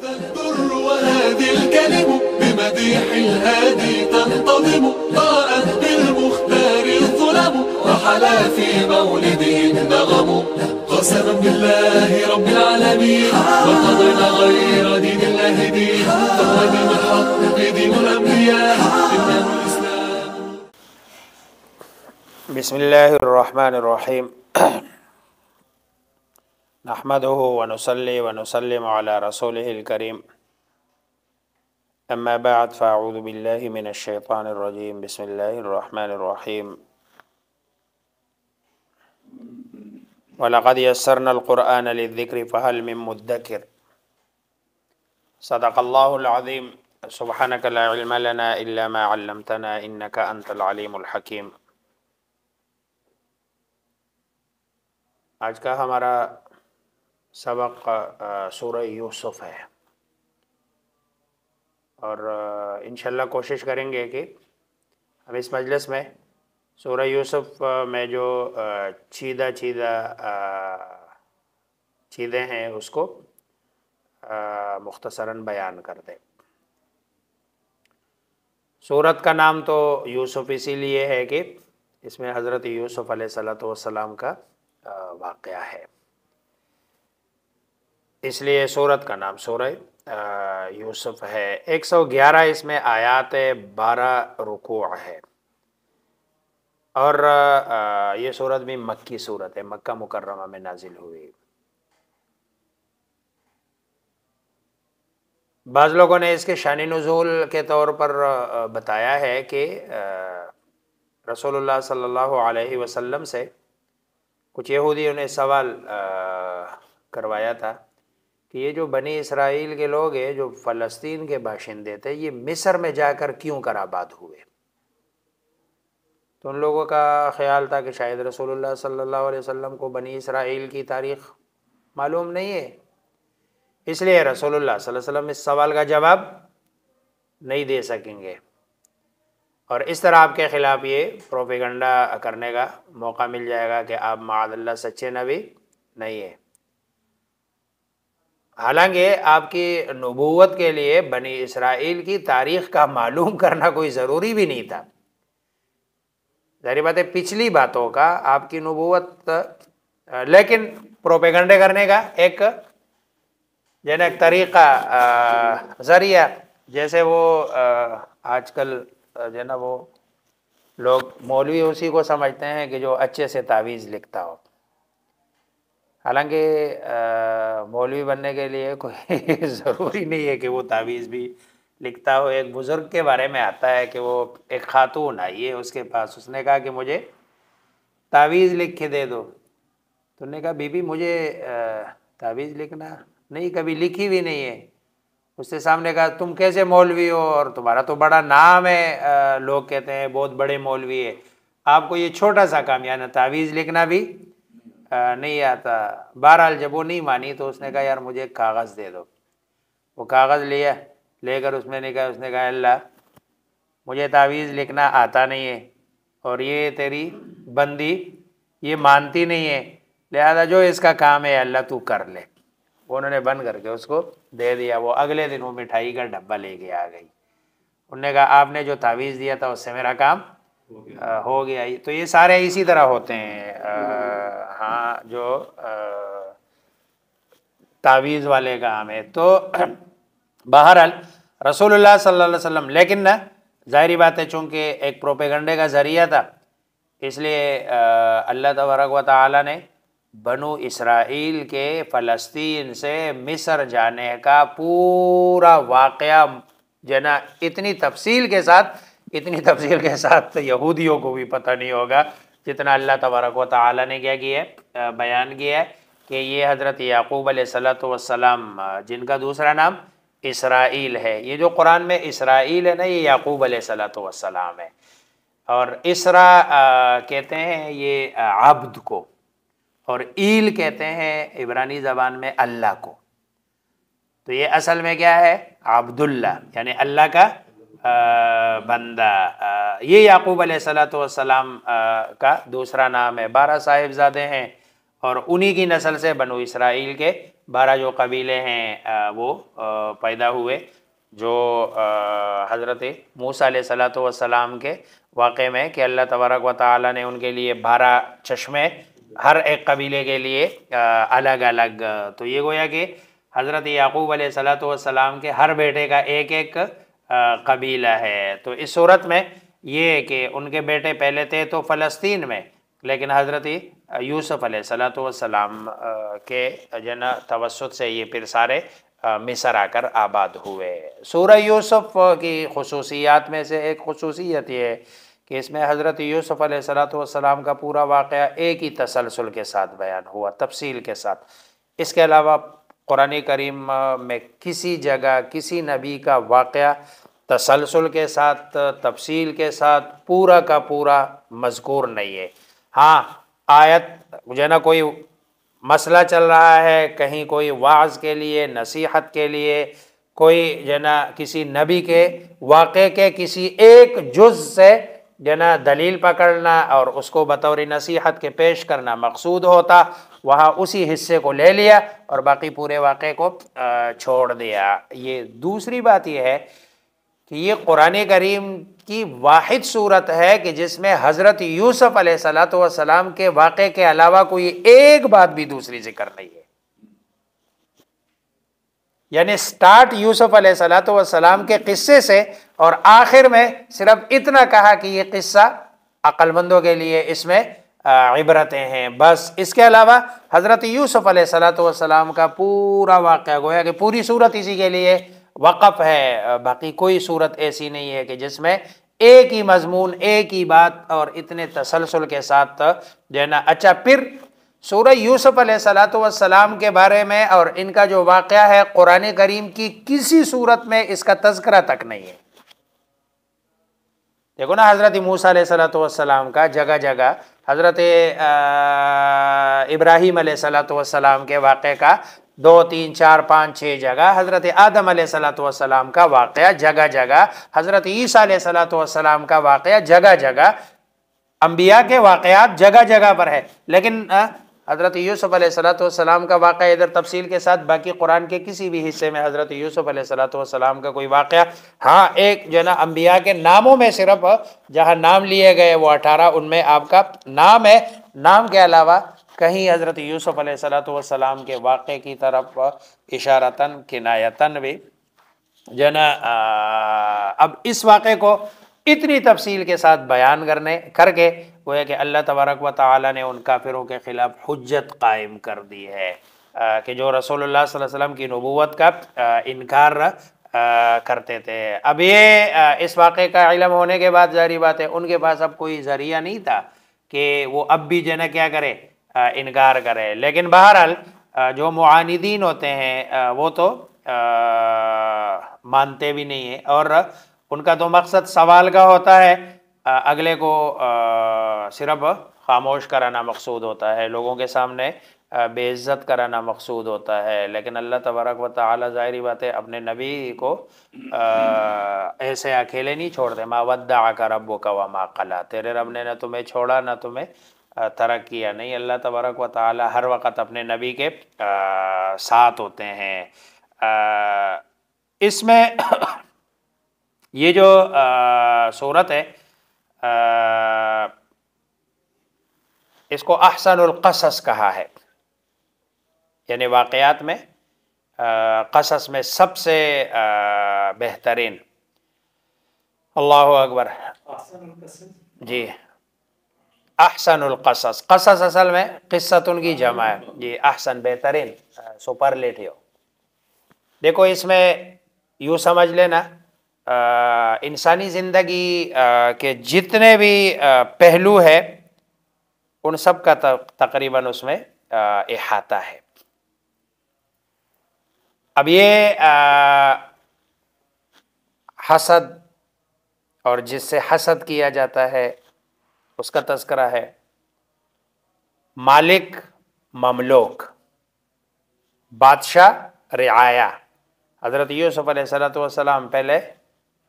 Al Durr وهذه الكلم بمديح الهادي تنتظم ضاءت بالمختار الظلم وحلا في مولده النغم قسما بالله رب العالمين وقضينا غير دين الله دين فهو دين الحق دين الأنبياء إنه الإسلام. بسم الله الرحمن الرحيم نحمده ونصلي ونسلم على رسوله الكريم أما بعد فأعوذ بالله من الشيطان الرجيم بسم الله الرحمن الرحيم وَلَقَدْ يَسَّرْنَا الْقُرْآنَ لِلذِّكْرِ فَهَلْ مِن مُدَّكِرٍ صدق الله العظيم سبحانك لا علم لنا إلا ما علمتنا إنك أنت العليم الحكيم. آج کا ہمارا سبق سورہ یوسف ہے اور انشاءاللہ کوشش کریں گے کہ ہم اس مجلس میں سورہ یوسف میں جو چیزیں ہیں اس کو مختصراً بیان کر دیں. سورت کا نام تو یوسف اسی لیے ہے کہ اس میں حضرت یوسف علیہ السلام کا واقعہ ہے، اس لیے سورت کا نام سورہ یوسف ہے. 111 اس میں آیات 12 رکوع ہے اور یہ سورت بھی مکی سورت ہے، مکہ مکرمہ میں نازل ہوئی. بعض لوگوں نے اس کے شان نزول کے طور پر بتایا ہے کہ رسول اللہ صلی اللہ علیہ وسلم سے کچھ یہودیوں نے سوال کروایا تھا کہ یہ جو بنی اسرائیل کے لوگ ہیں جو فلسطین کے باشندے تھے یہ مصر میں جا کر کیوں کر آباد ہوئے؟ تو ان لوگوں کا خیال تھا کہ شاید رسول اللہ صلی اللہ علیہ وسلم کو بنی اسرائیل کی تاریخ معلوم نہیں ہے، اس لیے رسول اللہ صلی اللہ علیہ وسلم اس سوال کا جواب نہیں دے سکیں گے اور اس طرح آپ کے خلاف یہ پروپیگنڈا کرنے کا موقع مل جائے گا کہ آپ معاذ اللہ سچے نبی نہیں ہیں. حالانکہ آپ کی نبوت کے لیے بنی اسرائیل کی تاریخ کا معلوم کرنا کوئی ضروری بھی نہیں تھا. ظاہر بات ہے پچھلی باتوں کا آپ کی نبوت، لیکن پروپیگنڈے کرنے کا ایک طریقہ ذریعہ، جیسے وہ آج کل وہ لوگ مولوی اسی کو سمجھتے ہیں کہ جو اچھے سے تعویذ لکھتا ہو. حالانکہ مولوی بننے کے لیے کوئی ضروری نہیں ہے کہ وہ تعویذ بھی لکھتا ہو. ایک بزرگ کے بارے میں آتا ہے کہ وہ ایک خاتون آئی ہے اس کے پاس، اس نے کہا کہ مجھے تعویذ لکھ کے دے دو. تو نے کہا بی بی مجھے تعویذ لکھنا نہیں، کبھی لکھی بھی نہیں ہے. اس کے سامنے کہا تم کیسے مولوی ہو اور تمہارا تو بڑا نام ہے، لوگ کہتے ہیں بہت بڑے مولوی ہے، آپ کو یہ چھوٹا سا کام یعنی تعویذ لکھنا بھی نہیں آتا. بہرحال جب وہ نہیں مانی تو اس نے کہا یار مجھے ایک کاغذ دے دو. وہ کاغذ لے کر اس نے کہا اللہ مجھے تعویذ لکھنا آتا نہیں ہے اور یہ تیری بندی یہ مانتی نہیں ہے، لہذا جو اس کا کام ہے اللہ تو کر لے. انہوں نے بند کر کے اس کو دے دیا. وہ اگلے دن وہ مٹھائی کا ڈبہ لے کے آ گئی. انہوں نے کہا آپ نے جو تعویذ دیا تھا اس سے میرا کام ہو گیا. تو یہ سارے اسی طرح ہوتے ہیں، ہاں جو تعویذ والے کام ہے. تو بہرحال رسول اللہ صلی اللہ علیہ وسلم، لیکن نا ظاہری بات ہے چونکہ ایک پروپیگنڈے کا ذریعہ تھا، اس لیے اللہ تبارک و تعالی نے بنو اسرائیل کے فلسطین سے مصر جانے کا پورا واقعہ اتنی تفصیل کے ساتھ یہودیوں کو بھی پتہ نہیں ہوگا جتنا اللہ تبارک و تعالی نے کیا کیا ہے، بیان کیا ہے کہ یہ حضرت یعقوب علیہ السلام جن کا دوسرا نام اسرائیل ہے، یہ جو قرآن میں اسرائیل ہے نا یہ یعقوب علیہ السلام ہے. اور اسرا کہتے ہیں یہ عبد کو، اور ایل کہتے ہیں عبرانی زبان میں اللہ کو. تو یہ اصل میں کیا ہے؟ عبداللہ یعنی اللہ کا بندہ. یہ یعقوب علیہ السلام کا دوسرا نام ہے. 12 صاحبزادے ہیں اور انہی کی نسل سے بنو اسرائیل کے 12 جو قبیلے ہیں وہ پیدا ہوئے، جو حضرت موسیٰ علیہ السلام کے واقعے میں کہ اللہ تبارک و تعالیٰ نے ان کے لیے 12 چشمے ہر ایک قبیلے کے لیے الگ الگ، تو یہ گویا کہ حضرت یعقوب علیہ السلام کے ہر بیٹے کا ایک ایک قبیلہ ہے۔ تو اس صورت میں یہ کہ ان کے بیٹے پہلے تھے تو فلسطین میں، لیکن حضرت یوسف علیہ السلام کے توسط سے یہ پھر سارے مصر آ کر آباد ہوئے۔ سورہ یوسف کی خصوصیات میں سے ایک خصوصیت یہ ہے کہ اس میں حضرت یوسف علیہ السلام کا پورا واقعہ ایک ہی تسلسل کے ساتھ بیان ہوا، تفصیل کے ساتھ۔ اس کے علاوہ قرآن کریم میں کسی جگہ کسی نبی کا واقعہ تسلسل کے ساتھ، تفصیل کے ساتھ پورا کا پورا مذکور نہیں ہے۔ ہاں آیت جو ہے نا کوئی مسئلہ چل رہا ہے، کہیں کوئی وعظ کے لیے، نصیحت کے لیے، کوئی جو ہے نا کسی نبی کے واقعے کے کسی ایک جز سے جو ہے نا دلیل پکڑنا اور اس کو بطور نصیحت کے پیش کرنا مقصود ہوتا، وہاں اسی حصے کو لے لیا اور باقی پورے واقعے کو چھوڑ دیا۔ یہ دوسری بات یہ ہے کہ یہ قرآن کریم کی واحد صورت ہے کہ جس میں حضرت یوسف علیہ السلام کے واقعے کے علاوہ کوئی ایک بات بھی دوسری ذکر نہیں ہے۔ یعنی سٹارٹ یوسف علیہ السلام کے قصے سے اور آخر میں صرف اتنا کہا کہ یہ قصہ عقل مندوں کے لیے اس میں عبرتیں ہیں، بس۔ اس کے علاوہ حضرت یوسف علیہ السلام کا پورا واقعہ گویا کہ پوری صورت اسی کے لیے وقف ہے، باقی کوئی صورت ایسی نہیں ہے کہ جس میں ایک ہی مضمون، ایک ہی بات اور اتنے تسلسل کے ساتھ جو ہے نا۔ اچھا، پھر سورہ یوسف علیہ السلام کے بارے میں اور ان کا جو واقعہ ہے قرآن کریم کی کسی صورت میں اس کا تذکرہ تک نہیں ہے۔ دیکھو نا حضرت موسیٰ علیہ السلام کا جگہ جگہ، حضرت ابراہیم علیہ السلام کے واقعے کا 2 3 4 5 6 جگہ، حضرت آدم علیہ السلام کا واقعہ جگہ جگہ، حضرت عیسیٰ علیہ السلام کا واقعہ جگہ جگہ، انبیاء کے واقعات جگہ جگہ پر ہے، لیکن حضرت یوسف علیہ السلام کا واقعہ ادھر تفصیل کے ساتھ، باقی قرآن کے کسی بھی حصے میں حضرت یوسف علیہ السلام کا کوئی واقعہ، ہاں ایک جو ہے نا انبیاء کے ناموں میں صرف جہاں نام لیے گئے وہ 18، ان میں آپ کا نام ہے، نام کے علاوہ کہیں حضرت یوسف علیہ السلام کے واقعے کی طرف اشارتاً کنایتاً بھی جو ہے نا۔ اب اس واقعے کو اتنی تفصیل کے ساتھ بیان کر کے وہ ہے کہ اللہ تبارک و تعالیٰ نے ان کافروں کے خلاف حجت قائم کر دی ہے کہ جو رسول اللہ صلی اللہ علیہ وسلم کی نبوت کا انکار کرتے تھے۔ اب یہ اس واقعے کا علم ہونے کے بعد ظاہری بات ہے ان کے پاس اب کوئی ذریعہ نہیں تھا کہ وہ اب بھی جو ہے نا کیا کرے، انکار کرے، لیکن بہرحال جو معاندین ہوتے ہیں وہ تو مانتے بھی نہیں ہیں، اور ان کا تو مقصد سوال کا ہوتا ہے، اگلے کو صرف خاموش کرانا مقصود ہوتا ہے، لوگوں کے سامنے بے عزت کرانا مقصود ہوتا ہے، لیکن اللہ تبارک و تعالی ظاہری بات ہے اپنے نبی کو ایسے اکیلے نہیں چھوڑتے۔ ما ودعک ربک وما قلی، تیرے رب نے نہ تمہیں چھوڑا نہ تمہیں ترک کیا نہیں۔ اللہ تبارک و تعالی ہر وقت اپنے نبی کے ساتھ ہوتے ہیں۔ اس میں یہ جو صورت ہے اس کو احسن القصص کہا ہے، یعنی واقعات میں قصص میں سب سے بہترین۔ اللہ اکبر، جی احسن القصص، قصص اصل میں قصتن کی جمع ہے، جی احسن بہترین، سپرلیٹیو۔ دیکھو اس میں یوں سمجھ لینا انسانی زندگی کے جتنے بھی پہلو ہے ان سب کا تقریباً اس میں احاطہ ہے۔ اب یہ حسد اور جس سے حسد کیا جاتا ہے اس کا تذکرہ ہے، مالک مملوک، بادشاہ رعایا۔ حضرت یوسف علیہ السلام پہلے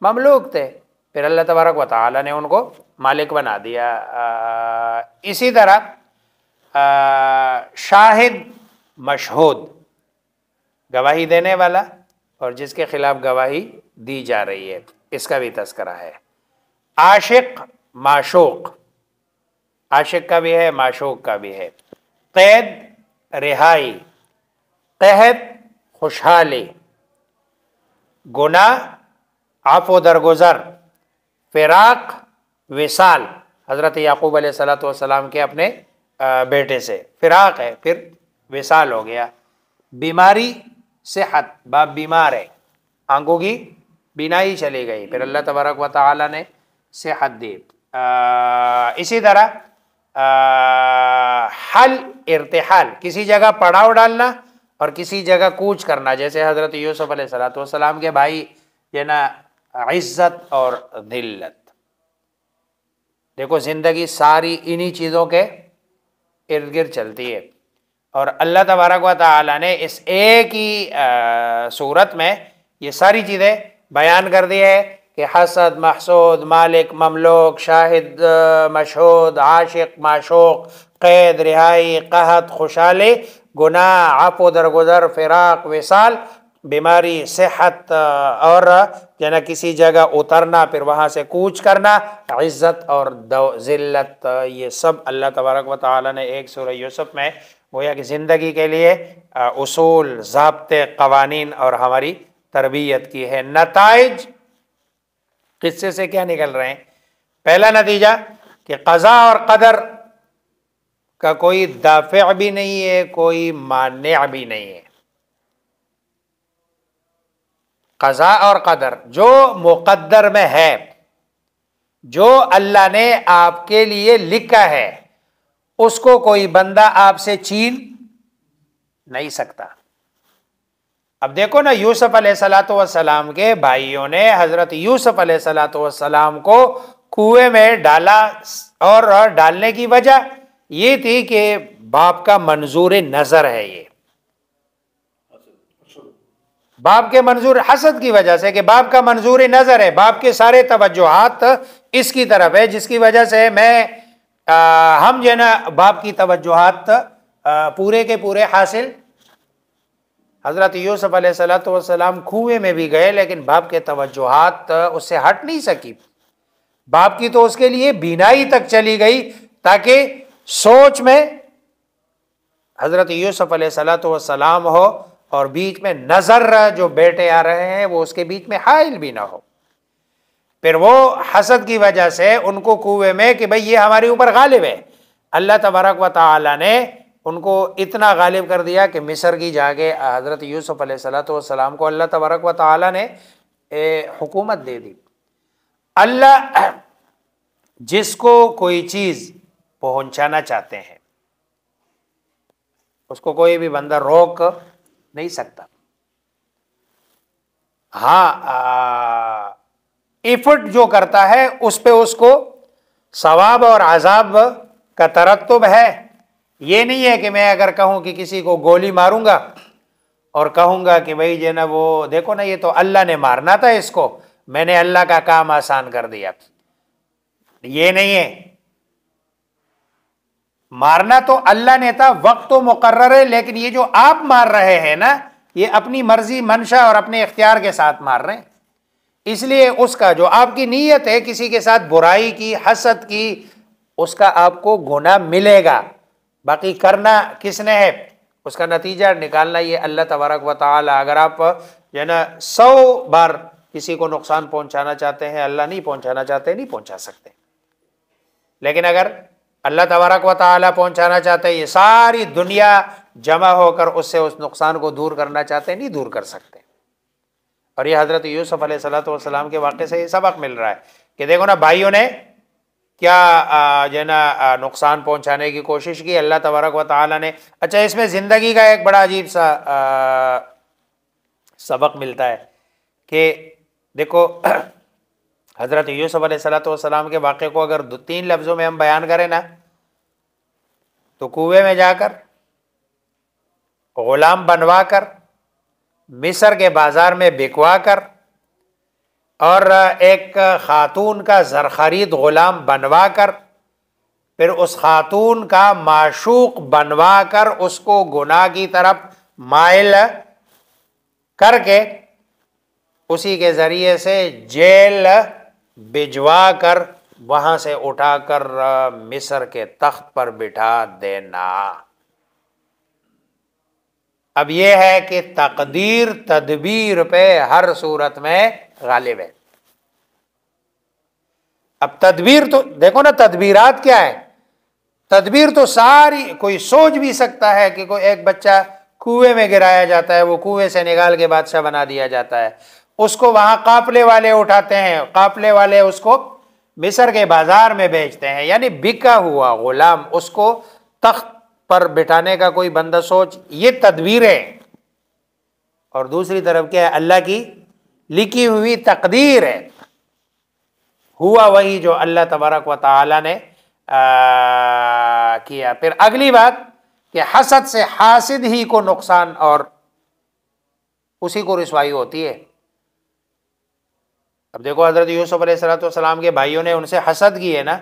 مملوک تھے، پھر اللہ تبارک و تعالی نے ان کو مالک بنا دیا۔ اسی طرح شاہد مشہود، گواہی دینے والا اور جس کے خلاف گواہی دی جا رہی ہے، اس کا بھی تذکرہ ہے۔ عاشق، معشوق، عاشق کا بھی ہے، معشوق کا بھی ہے۔ قید، رہائی، قحط، خوشحالی، گناہ، عفو درگزر، فراق، وصال، حضرت یعقوب علیہ الصلوۃ والسلام کے اپنے بیٹے سے فراق ہے، پھر وصال ہو گیا۔ بیماری، صحت، باپ بیمار ہے، آنکھوں کی بینائی چلی گئی، پھر اللہ تبارک و تعالی نے صحت دی۔ اسی طرح حل، ارتحال، کسی جگہ پڑاؤ ڈالنا اور کسی جگہ کوچ کرنا، جیسے حضرت یوسف علیہ الصلوۃ والسلام کے بھائی جو نا عزت اور ذلت۔ دیکھو زندگی ساری انہی چیزوں کے ارد گرد چلتی ہے، اور اللہ تبارک و تعالی نے اس ایک ہی صورت میں یہ ساری چیزیں بیان کر دی ہے کہ حسد، محسود، مالک، مملوک، شاہد، مشہود، عاشق، معشوق، قید، رہائی، قحط، خوشحالی، گناہ، عفو درگزر، فراق، وصال، بیماری، صحت، اور جنا کسی جگہ اترنا پھر وہاں سے کوچ کرنا، عزت اور ذلت، یہ سب اللہ تبارک و تعالی نے ایک سورہ یوسف میں گویا کہ زندگی کے لیے اصول، ضابطے، قوانین اور ہماری تربیت کی ہے۔ نتائج قصے سے کیا نکل رہے ہیں؟ پہلا نتیجہ کہ قضاء اور قدر کا کوئی دافع بھی نہیں ہے، کوئی مانع بھی نہیں ہے۔ قضاء اور قدر جو مقدر میں ہے، جو اللہ نے آپ کے لیے لکھا ہے، اس کو کوئی بندہ آپ سے چھین نہیں سکتا۔ اب دیکھو نا، یوسف علیہ الصلوۃ والسلام کے بھائیوں نے حضرت یوسف علیہ الصلوۃ والسلام کو کنویں میں ڈالا، اور ڈالنے کی وجہ یہ تھی کہ باپ کا منظور نظر ہے، یہ باپ کے منظور حسد کی وجہ سے، کہ باپ کا منظور نظر ہے، باپ کے سارے توجہات اس کی طرف ہے، جس کی وجہ سے ہم جو ہے نا باپ کی توجہات پورے کے پورے حاصل۔ حضرت یوسف علیہ الصلوۃ والسلام کنویں میں بھی گئے، لیکن باپ کے توجہات اس سے ہٹ نہیں سکی۔ باپ کی تو اس کے لیے بینائی تک چلی گئی، تاکہ سوچ میں حضرت یوسف علیہ الصلوۃ والسلام ہو، اور بیچ میں نظر جو بیٹے آ رہے ہیں وہ اس کے بیچ میں حائل بھی نہ ہو۔ پھر وہ حسد کی وجہ سے ان کو کنویں میں کہ بھئی یہ ہمارے اوپر غالب ہے، اللہ تبارک و تعالی نے ان کو اتنا غالب کر دیا کہ مصر کی جاگے حضرت یوسف علیہ الصلوۃ والسلام کو اللہ تبارک و تعالی نے حکومت دے دی۔ اللہ جس کو کوئی چیز پہنچانا چاہتے ہیں اس کو کوئی بھی بندہ روک نہیں سکتا۔ ہاں، ایفرٹ جو کرتا ہے اس پہ اس کو ثواب اور عذاب کا ترتب ہے۔ یہ نہیں ہے کہ میں اگر کہوں کہ کسی کو گولی ماروں گا اور کہوں گا کہ بھائی جو نا وہ دیکھو نا یہ تو اللہ نے مارنا تھا اس کو، میں نے اللہ کا کام آسان کر دیا، یہ نہیں ہے۔ مارنا تو اللہ نے تھا، وقت تو مقرر ہے، لیکن یہ جو آپ مار رہے ہیں نا، یہ اپنی مرضی، منشا اور اپنے اختیار کے ساتھ مار رہے ہیں۔ اس لیے اس کا جو آپ کی نیت ہے کسی کے ساتھ برائی کی، حسد کی، اس کا آپ کو گناہ ملے گا، باقی کرنا کس نے ہے، اس کا نتیجہ نکالنا یہ اللہ تبارک و تعالی۔ اگر آپ جو ہے نا 100 بار کسی کو نقصان پہنچانا چاہتے ہیں، اللہ نہیں پہنچانا چاہتے، نہیں پہنچا سکتے، لیکن اگر اللہ تبارک و تعالی پہنچانا چاہتے ہیں، یہ ساری دنیا جمع ہو کر اس سے اس نقصان کو دور کرنا چاہتے ہیں، نہیں دور کر سکتے۔ اور یہ حضرت یوسف علیہ الصلوۃ والسلام کے واقعے سے یہ سبق مل رہا ہے کہ دیکھو نا بھائیوں نے کیا جو ہے نا نقصان پہنچانے کی کوشش کی، اللہ تبارک و تعالی نے۔ اچھا، اس میں زندگی کا ایک بڑا عجیب سا سبق ملتا ہے کہ دیکھو حضرت یوسف علیہ الصلوۃ والسلام کے واقعے کو اگر 3 لفظوں میں ہم بیان کریں نا، تو کنویں میں جا کر، غلام بنوا کر، مصر کے بازار میں بکوا کر، اور ایک خاتون کا زرخرید غلام بنوا کر، پھر اس خاتون کا معشوق بنوا کر اس کو گناہ کی طرف مائل کر کے اسی کے ذریعے سے جیل بھجوا کر وہاں سے اٹھا کر مصر کے تخت پر بٹھا دینا۔ اب یہ ہے کہ تقدیر تدبیر پہ ہر صورت میں غالب ہے۔ اب تدبیر تو دیکھو نا، تدبیرات کیا ہے؟ تدبیر تو ساری کوئی سوچ بھی سکتا ہے کہ کوئی ایک بچہ کنویں میں گرایا جاتا ہے، وہ کنویں سے نکال کے بادشاہ بنا دیا جاتا ہے، اس کو وہاں قافلے والے اٹھاتے ہیں، قافلے والے اس کو مصر کے بازار میں بیچتے ہیں، یعنی بکا ہوا غلام، اس کو تخت پر بٹھانے کا کوئی بندہ سوچ، یہ تدبیر ہے۔ اور دوسری طرف کیا ہے؟ اللہ کی لکھی ہوئی تقدیر ہے، ہوا وہی جو اللہ تبارک و تعالی نے کیا۔ پھر اگلی بات کہ حسد سے حاسد ہی کو نقصان اور اسی کو رسوائی ہوتی ہے۔ اب دیکھو حضرت یوسف علیہ السلام کے بھائیوں نے ان سے حسد کی ہے نا،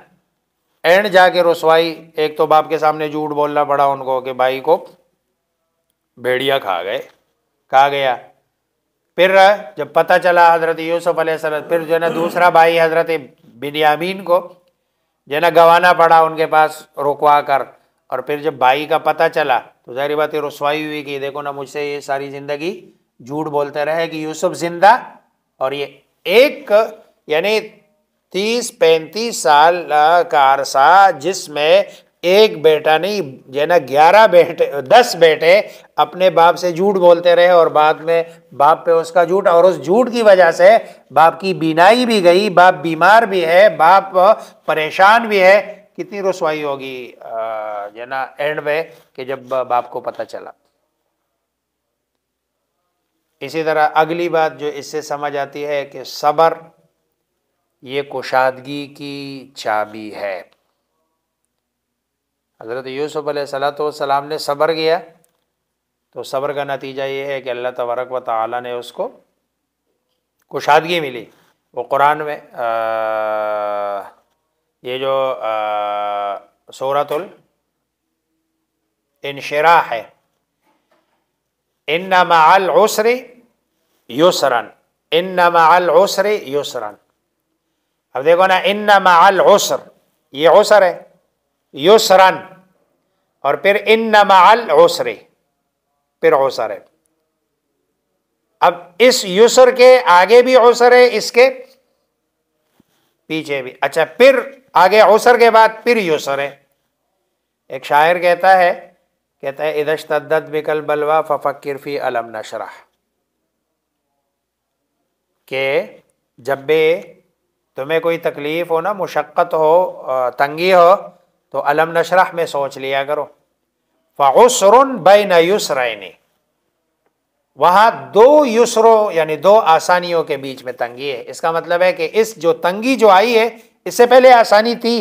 اینڈ جا کے رسوائی۔ ایک تو باپ کے سامنے جھوٹ بولنا پڑا ان کو کہ بھائی کو بھیڑیا کھا گیا۔ پھر جب پتہ چلا حضرت یوسف علیہ السلام، پھر جو ہے نا دوسرا بھائی حضرت بنیامین کو جو ہے نا گوانا پڑا ان کے پاس رکوا کر، اور پھر جب بھائی کا پتہ چلا تو ظاہر بات ہے رسوائی ہوئی کہ دیکھو نا مجھ سے یہ ساری زندگی جھوٹ بولتے رہے کہ یوسف زندہ، اور یہ ایک یعنی 30-35 سال کا عرصہ جس میں ایک بیٹا نہیں جو ہے نا 11 بیٹے 10 بیٹے اپنے باپ سے جھوٹ بولتے رہے، اور بعد میں باپ پہ اس کا جھوٹ، اور اس جھوٹ کی وجہ سے باپ کی بینائی بھی گئی، باپ بیمار بھی ہے، باپ پریشان بھی ہے۔ کتنی رسوائی ہوگی جو ہے نا اینڈ میں کہ جب باپ کو پتہ چلا۔ اسی طرح اگلی بات جو اس سے سمجھ آتی ہے کہ صبر یہ کشادگی کی چابی ہے۔ حضرت یوسف علیہ السلام نے صبر کیا تو صبر کا نتیجہ یہ ہے کہ اللہ تبارک و تعالی نے اس کو کشادگی ملی۔ وہ قرآن میں یہ جو سورۃ الانشراح ہے، ان مع العسر یسرا، ان مع العسر یسرا۔ اب دیکھو نا، ان مع العسر یہ عسر ہے، یسرا، اور پھر ان مع العسر پھر عسر ہے۔ اب اس یسر کے آگے بھی عسر ہے، اس کے پیچھے بھی، اچھا پھر آگے عسر کے بعد پھر یسر ہے۔ ایک شاعر کہتا ہے اذا اشتدت بک البلوی ففکر فی الم نشرح، کہ جب بھی تمہیں کوئی تکلیف ہو نا، مشقت ہو، تنگی ہو، تو الم نشرح میں سوچ لیا کرو۔ فعسر بین یسرین، وہاں دو یسروں یعنی دو آسانیوں کے بیچ میں تنگی ہے۔ اس کا مطلب ہے کہ اس جو تنگی جو آئی ہے اس سے پہلے آسانی تھی،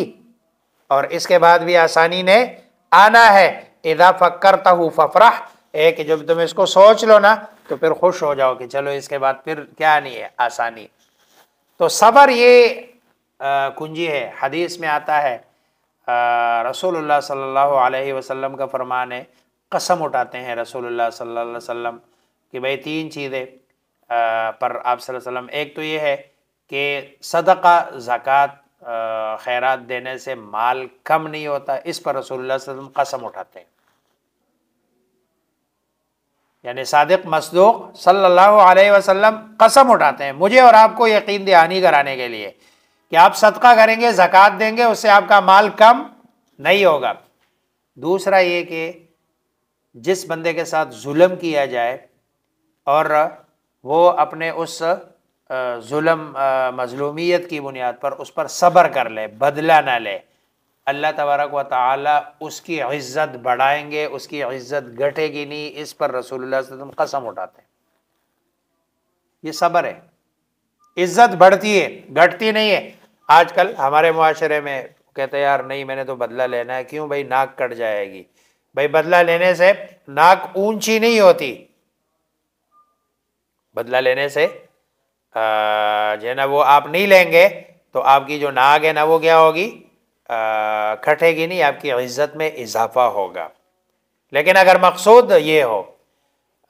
اور اس کے بعد بھی آسانی نے آنا ہے۔ اذا فکرتہ فافرح، کہ جب تم اس کو سوچ لو نا تو پھر خوش ہو جاؤ کہ چلو اس کے بعد پھر کیا نہیں ہے، آسانی۔ تو صبر یہ کنجی ہے۔ حدیث میں آتا ہے، رسول اللہ صلی اللہ علیہ وسلم کا فرمان ہے، قسم اٹھاتے ہیں رسول اللہ صلی اللہ علیہ وسلم کہ بھئی 3 چیزیں پر آپ صلی اللہ علیہ وسلم، ایک تو یہ ہے کہ صدقہ، زکوٰۃ، خیرات دینے سے مال کم نہیں ہوتا، اس پر رسول اللہ صلی اللہ علیہ وسلم قسم اٹھاتے ہیں۔ یعنی صادق مصدوق صلی اللہ علیہ وسلم قسم اٹھاتے ہیں مجھے اور آپ کو یقین دہانی کرانے کے لیے کہ آپ صدقہ کریں گے، زکوٰۃ دیں گے، اس سے آپ کا مال کم نہیں ہوگا۔ دوسرا یہ کہ جس بندے کے ساتھ ظلم کیا جائے اور وہ اپنے اس ظلم مظلومیت کی بنیاد پر اس پر صبر کر لے، بدلہ نہ لے، اللہ تبارک و تعالی اس کی عزت بڑھائیں گے، اس کی عزت گھٹے گی نہیں۔ اس پر رسول اللہ صلی اللہ علیہ وسلم قسم اٹھاتے ہیں۔ یہ صبر ہے، عزت بڑھتی ہے، گھٹتی نہیں ہے۔ آج کل ہمارے معاشرے میں کہتے ہیں یار نہیں میں نے تو بدلہ لینا ہے، کیوں بھائی ناک کٹ جائے گی۔ بھائی بدلہ لینے سے ناک اونچی نہیں ہوتی، بدلہ لینے سے جو ہے نا وہ آپ نہیں لیں گے تو آپ کی جو ناک ہے نا وہ کیا ہوگی، کھٹے گی نہیں، آپ کی عزت میں اضافہ ہوگا۔ لیکن اگر مقصود یہ ہو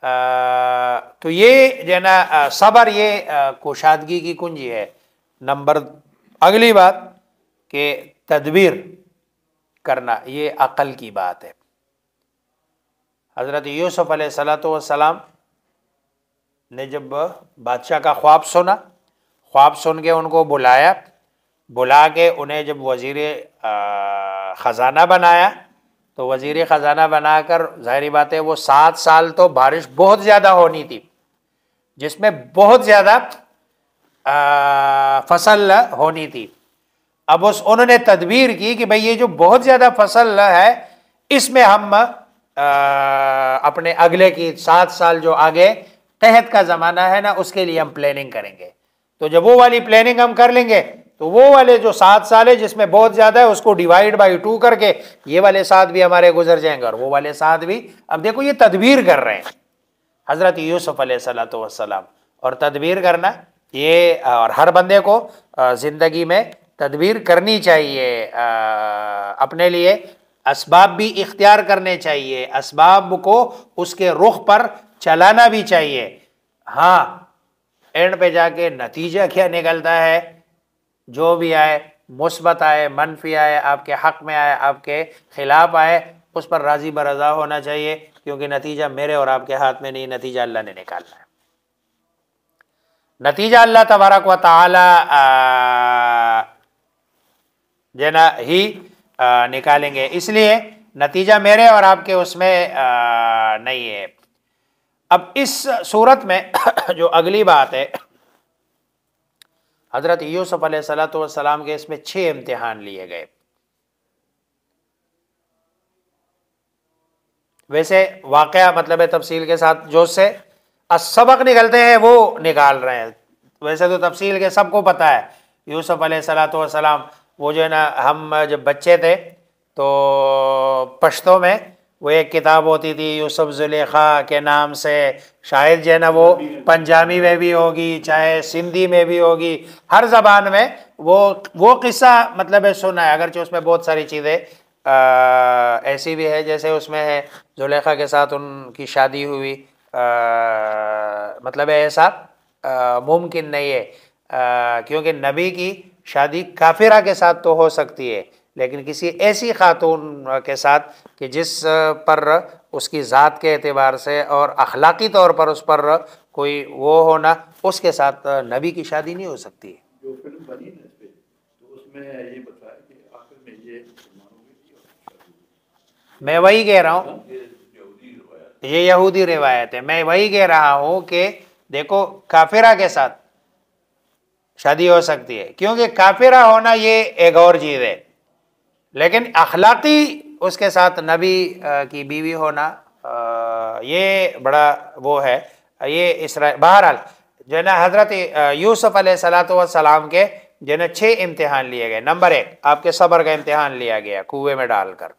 تو یہ جو ہے نا صبر یہ کشادگی کی کنجی ہے۔ اگلی بات کہ تدبیر کرنا یہ عقل کی بات ہے۔ حضرت یوسف علیہ السلام نے جب بادشاہ کا خواب سنا، خواب سن کے ان کو بلا کے انہیں جب وزیر خزانہ بنایا، تو وزیر خزانہ بنا کر ظاہری بات ہے وہ 7 سال تو بارش بہت زیادہ ہونی تھی، جس میں بہت زیادہ فصل ہونی تھی۔ اب انہوں نے تدبیر کی کہ بھئی یہ جو بہت زیادہ فصل ہے اس میں ہم اپنے اگلے کی 7 سال جو آگے قحط کا زمانہ ہے نا اس کے لیے ہم پلاننگ کریں گے۔ تو جب وہ والی پلاننگ ہم کر لیں گے تو وہ والے جو 7 سال ہے جس میں بہت زیادہ ہے اس کو ڈیوائیڈ بائی 2 کر کے یہ والے 7 بھی ہمارے گزر جائیں گے اور وہ والے 7 بھی۔ اب دیکھو یہ تدبیر کر رہے ہیں حضرت یوسف علیہ السلام، اور تدبیر کرنا یہ اور ہر بندے کو زندگی میں تدبیر کرنی چاہیے، اپنے لیے اسباب بھی اختیار کرنے چاہیے، اسباب کو اس کے رخ پر چلانا بھی چاہیے۔ ہاں اینڈ پہ جا کے نتیجہ کیا نکلتا ہے، جو بھی آئے، مثبت آئے، منفی آئے، آپ کے حق میں آئے، آپ کے خلاف آئے، اس پر راضی برضا ہونا چاہیے، کیونکہ نتیجہ میرے اور آپ کے ہاتھ میں نہیں، نتیجہ اللہ نے نکالنا ہے۔ نتیجہ اللہ تبارک و تعالی جنا ہی نکالیں گے، اس لیے نتیجہ میرے اور آپ کے اس میں نہیں ہے۔ اب اس صورت میں جو اگلی بات ہے، حضرت یوسف علیہ السلام کے اس میں 6 امتحان لیے گئے۔ ویسے واقعہ مطلب تفصیل کے ساتھ جو سے سبق نکلتے ہیں وہ نکال رہے ہیں، ویسے تو تفصیل کے سب کو پتہ ہے۔ یوسف علیہ السلام وہ جو ہے نا، ہم جب بچے تھے تو پشتوں میں وہ ایک کتاب ہوتی تھی یوسف زلیخا کے نام سے، شاید جو ہے نا وہ پنجابی میں بھی ہوگی چاہے سندھی میں بھی ہوگی، ہر زبان میں وہ قصہ مطلب سنا ہے، اگرچہ اس میں بہت ساری چیزیں ایسی بھی ہے، جیسے اس میں ہے زلیخا کے ساتھ ان کی شادی ہوئی، مطلب ایسا ممکن نہیں ہے، کیونکہ نبی کی شادی کافرہ کے ساتھ تو ہو سکتی ہے، لیکن کسی ایسی خاتون کے ساتھ کہ جس پر اس کی ذات کے اعتبار سے اور اخلاقی طور پر اس پر کوئی وہ ہونا، اس کے ساتھ نبی کی شادی نہیں ہو سکتی۔ جو فلم بنی نا اس پہ، تو اس میں یہ بتایا کہ آخر میں یہ میں وہی کہہ رہا ہوں، یہ یہودی روایت ہے، میں وہی کہہ رہا ہوں کہ دیکھو کافرہ کے ساتھ شادی ہو سکتی ہے، کیونکہ کافرہ ہونا یہ ایک اور چیز ہے، لیکن اخلاقی اس کے ساتھ نبی کی بیوی ہونا یہ بڑا وہ ہے، یہ بہرحال جو ہے نا حضرت یوسف علیہ السلام کے جو ہے نا 6 امتحان لیے گئے۔ نمبر 1 آپ کے صبر کا امتحان لیا گیا، کنویں میں ڈال کر،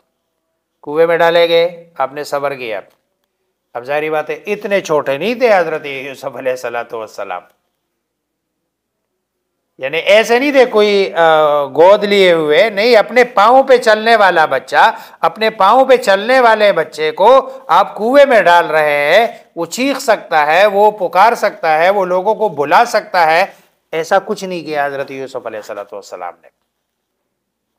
کنویں میں ڈالے گئے، آپ نے صبر کیا۔ اب ظاہری بات ہے اتنے چھوٹے نہیں تھے حضرت یوسف علیہ السلام، یعنی ایسے نہیں تھے کوئی گود لیے ہوئے، نہیں، اپنے پاؤں پہ چلنے والا بچہ، اپنے پاؤں پہ چلنے والے بچے کو آپ کنویں میں ڈال رہے ہیں، وہ چیخ سکتا ہے، وہ پکار سکتا ہے، وہ لوگوں کو بلا سکتا ہے، ایسا کچھ نہیں کیا حضرت یوسف علیہ السلام نے۔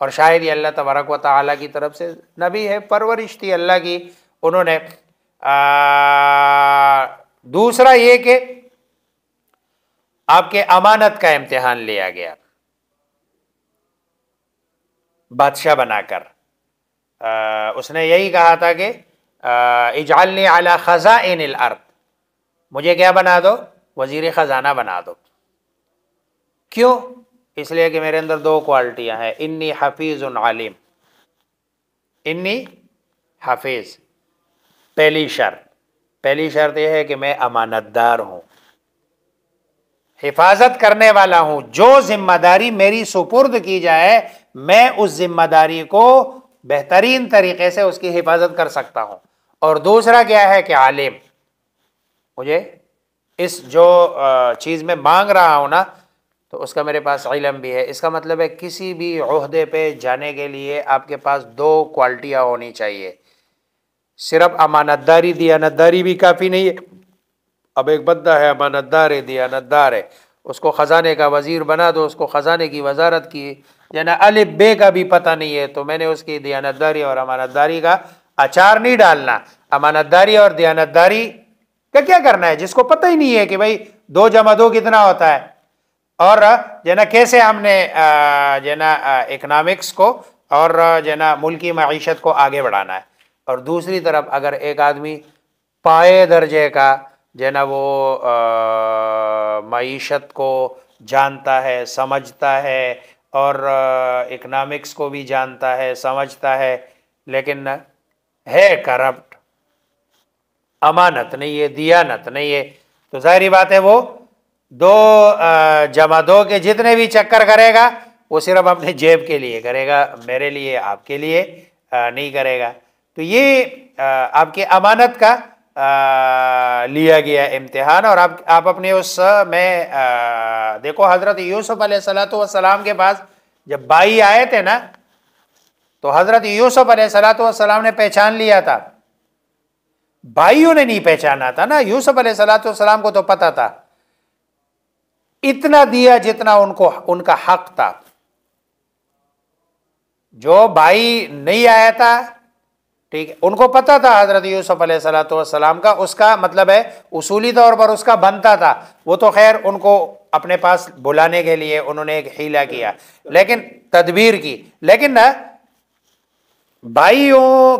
اور شاید یہ اللہ تبارک و تعالیٰ کی طرف سے نبی ہے، پرورش تھی اللہ کی انہوں نے۔ دوسرا یہ کہ آپ کے امانت کا امتحان لیا گیا بادشاہ بنا کر، اس نے یہی کہا تھا کہ اجعلنی علی خزائن الارض، مجھے کیا بنا دو، وزیر خزانہ بنا دو۔ کیوں؟ اس لیے کہ میرے اندر 2 کوالٹیاں ہیں، انی حفیظ علیم، انی حفیظ، پہلی شرط یہ ہے کہ میں امانت دار ہوں، حفاظت کرنے والا ہوں، جو ذمہ داری میری سپرد کی جائے میں اس ذمہ داری کو بہترین طریقے سے اس کی حفاظت کر سکتا ہوں۔ اور دوسرا کیا ہے کہ عالم، مجھے اس جو چیز میں مانگ رہا ہوں نا تو اس کا میرے پاس علم بھی ہے۔ اس کا مطلب ہے کسی بھی عہدے پہ جانے کے لیے آپ کے پاس 2 کوالٹیاں ہونی چاہیے، صرف امانت داری دیانت داری بھی کافی نہیں ہے. اب ایک بندہ ہے امانت دار ہے دیانت دار ہے, اس کو خزانے کا وزیر بنا دو, اس کو خزانے کی وزارت کی جنا الف بے کا بھی پتہ نہیں ہے, تو میں نے اس کی دیانت داری اور امانت داری کا اچار نہیں ڈالنا. امانت داری اور دیانت داری کا کیا کرنا ہے جس کو پتہ ہی نہیں ہے کہ بھائی 2 + 2 کتنا ہوتا ہے, اور جنا کیسے ہم نے جنا اکنامکس کو اور جنا ملکی معیشت کو آگے بڑھانا ہے. اور دوسری طرف اگر ایک آدمی پائے درجے کا جنا وہ معیشت کو جانتا ہے, سمجھتا ہے, اور اکنامکس کو بھی جانتا ہے, سمجھتا ہے, لیکن ہے کرپٹ, امانت نہیں ہے, دیانت نہیں ہے, تو ظاہری بات ہے وہ 2 + 2 کے جتنے بھی چکر کرے گا وہ صرف اپنے جیب کے لیے کرے گا, میرے لیے آپ کے لیے نہیں کرے گا. تو یہ آپ کی امانت کا لیا گیا امتحان. اور آپ اپنے اس میں دیکھو حضرت یوسف علیہ السلام کے پاس جب بھائی آئے تھے نا, تو حضرت یوسف علیہ السلام نے پہچان لیا تھا, بھائیوں نے نہیں پہچانا تھا نا. یوسف علیہ السلام کو تو پتا تھا, اتنا دیا جتنا ان کا حق تھا. جو بھائی نہیں آیا تھا, ٹھیک ہے, ان کو پتا تھا حضرت یوسف علیہ السلام کا, اس کا مطلب ہے اصولی طور پر اس کا بنتا تھا. وہ تو خیر ان کو اپنے پاس بلانے کے لیے انہوں نے ایک حیلہ کیا, لیکن تدبیر کی, لیکن نا بھائیوں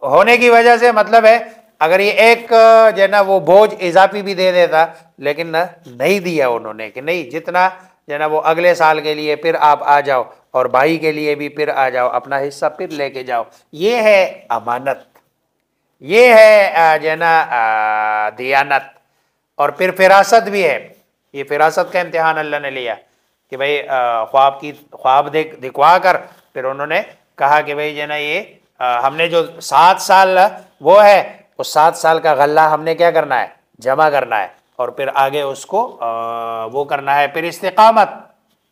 ہونے کی وجہ سے مطلب ہے اگر یہ ایک جو ہے نا وہ بوجھ اضافی بھی دے دیتا, لیکن نا نہیں دیا انہوں نے, کہ نہیں جتنا جو ہے نا وہ اگلے سال کے لیے پھر آپ آ جاؤ, اور بھائی کے لیے بھی پھر آ جاؤ, اپنا حصہ پھر لے کے جاؤ. یہ ہے امانت, یہ ہے جو ہے نا دیانت. اور پھر فراست بھی ہے, یہ فراست کا امتحان اللہ نے لیا کہ بھئی خواب دکھوا کر پھر انہوں نے کہا کہ بھئی جو ہے نا یہ ہم نے جو 7 سال وہ ہے, اس 7 سال کا غلہ ہم نے کیا کرنا ہے, جمع کرنا ہے, اور پھر آگے اس کو وہ کرنا ہے. پھر استقامت,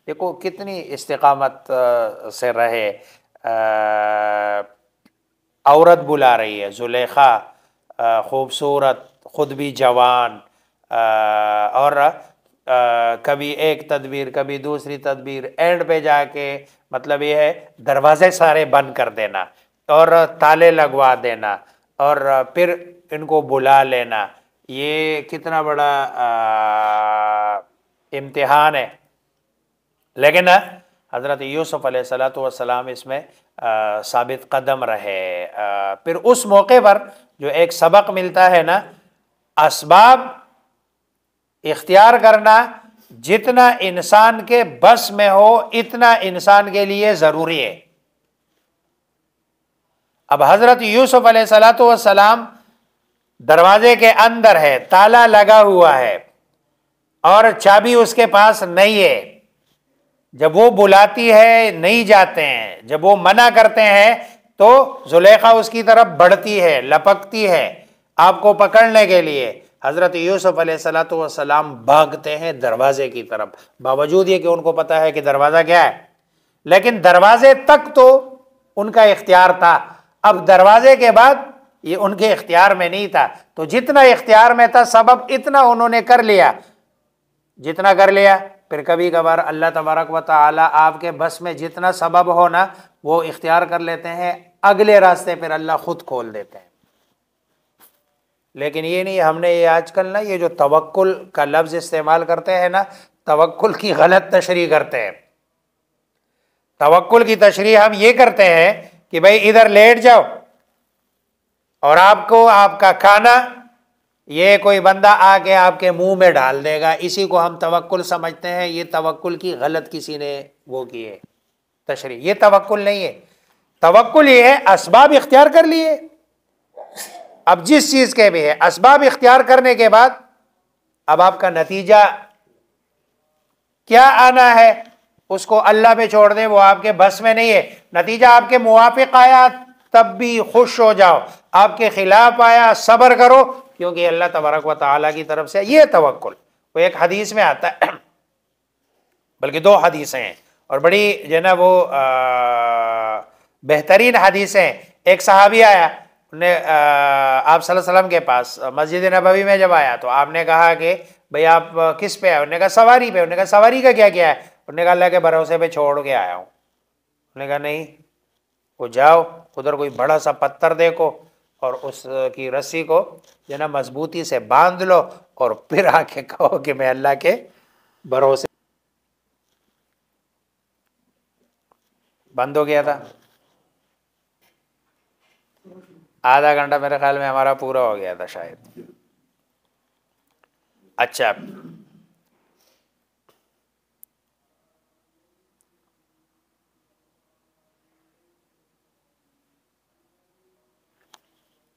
دیکھو کتنی استقامت سے رہے. عورت بلا رہی ہے زلیخا, خوبصورت, خود بھی جوان, اور کبھی ایک تدبیر کبھی دوسری تدبیر, اینڈ پہ جا کے مطلب یہ ہے دروازے سارے بند کر دینا اور تالے لگوا دینا, اور پھر ان کو بلا لینا. یہ کتنا بڑا امتحان ہے. لیکن حضرت یوسف علیہ السلام اس میں ثابت قدم رہے. پھر اس موقع پر جو ایک سبق ملتا ہے نا, اسباب اختیار کرنا جتنا انسان کے بس میں ہو اتنا انسان کے لیے ضروری ہے. اب حضرت یوسف علیہ السلام دروازے کے اندر ہے, تالا لگا ہوا ہے اور چابی اس کے پاس نہیں ہے. جب وہ بلاتی ہے نہیں جاتے ہیں, جب وہ منع کرتے ہیں تو زلیخا اس کی طرف بڑھتی ہے, لپکتی ہے آپ کو پکڑنے کے لیے. حضرت یوسف علیہ السلام بھاگتے ہیں دروازے کی طرف, باوجود یہ کہ ان کو پتا ہے کہ دروازہ کیا ہے, لیکن دروازے تک تو ان کا اختیار تھا. اب دروازے کے بعد یہ ان کے اختیار میں نہیں تھا, تو جتنا اختیار میں تھا سبب اتنا انہوں نے کر لیا, جتنا کر لیا. پھر کبھی کبھار اللہ تبارک و تعالی آپ کے بس میں جتنا سبب ہونا وہ اختیار کر لیتے ہیں, اگلے راستے پھر اللہ خود کھول دیتے ہیں. لیکن یہ نہیں, ہم نے یہ آج کل نا یہ جو توکل کا لفظ استعمال کرتے ہیں نا, توکل کی غلط تشریح کرتے ہیں. توکل کی تشریح ہم یہ کرتے ہیں کہ بھئی ادھر لیٹ جاؤ اور آپ کو آپ کا کھانا یہ کوئی بندہ آ کے آپ کے منہ میں ڈال دے گا, اسی کو ہم توکل سمجھتے ہیں. یہ توکل کی غلط کسی نے وہ کی ہے تشریح, یہ توکل نہیں ہے. توکل یہ ہے اسباب اختیار کر لیے, اب جس چیز کے بھی ہے اسباب اختیار کرنے کے بعد اب آپ کا نتیجہ کیا آنا ہے اس کو اللہ پہ چھوڑ دیں, وہ آپ کے بس میں نہیں ہے. نتیجہ آپ کے موافق آیا تب بھی خوش ہو جاؤ, آپ کے خلاف آیا صبر کرو, کیونکہ اللہ تبارک و تعالیٰ کی طرف سے یہ توکل. وہ ایک حدیث میں آتا ہے, بلکہ 2 حدیثیں ہیں اور بڑی جو ہے نا وہ بہترین حدیثیں. ایک صحابی آیا, آپ صلی اللہ علیہ وسلم کے پاس مسجد نبوی میں جب آیا تو آپ نے کہا کہ بھئی آپ کس پہ آئے؟ انہوں نے کہا سواری پہ. انہوں نے کہا سواری کا کیا کیا ہے؟ انہوں نے کہا اللہ کے بھروسے پہ چھوڑ کے آیا ہوں. انہوں نے کہا نہیں، وہ جاؤ ادھر کوئی بڑا سا پتھر دیکھو اور اس کی رسی کو جو ہے نا مضبوطی سے باندھ لو اور پھر آ کے کہو کہ میں اللہ کے بھروسے. بند ہو گیا تھا. آدھا گھنٹہ میرے خیال میں ہمارا پورا ہو گیا تھا شاید. اچھا،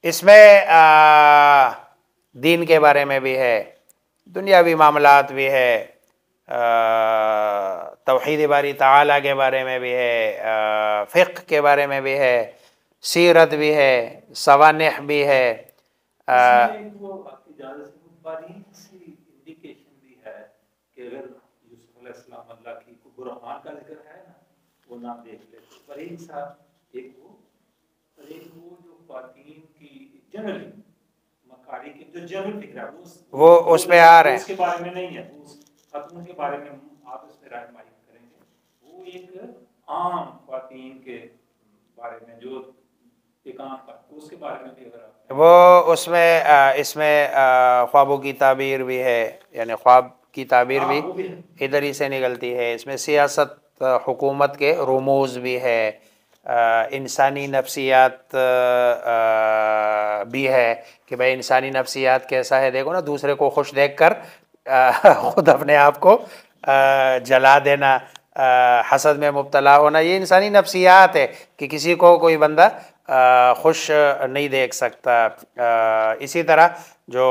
اس میں دین کے بارے میں بھی ہے، دنیاوی معاملات بھی ہے، توحید باری تعالیٰ کے بارے میں بھی ہے، فقہ کے بارے میں بھی ہے، سیرت بھی ہے، سوانح بھی ہے. وہ اجازت سے مبانی سی انڈیکیشن بھی ہے کہ اگر یوسف علیہ السلام اللہ کی برہان کا ذکر ہے نا وہ نہ دیکھ لے پر ایک ساتھ ایک وہ جو خواتین کی جنرلی مکاری کی جو جنرل فکر ہے وہ اس پہ آ رہے ہیں. اس کے بارے میں نہیں ہے، اس خاتون کے بارے میں آپ اس پہ رہنمائی کریں گے. وہ ایک عام خواتین کے بارے میں جو ایک عام اس کے بارے میں بھی اگر وہ اس میں خوابوں کی تعبیر بھی ہے، یعنی خواب کی تعبیر بھی ادھر ہی سے نکلتی ہے. اس میں سیاست حکومت کے رموز بھی ہے، انسانی نفسیات بھی ہے کہ بھائی انسانی نفسیات کیسا ہے. دیکھو نا، دوسرے کو خوش دیکھ کر خود اپنے آپ کو جلا دینا، حسد میں مبتلا ہونا، یہ انسانی نفسیات ہے کہ کسی کو کوئی بندہ خوش نہیں دیکھ سکتا. اسی طرح جو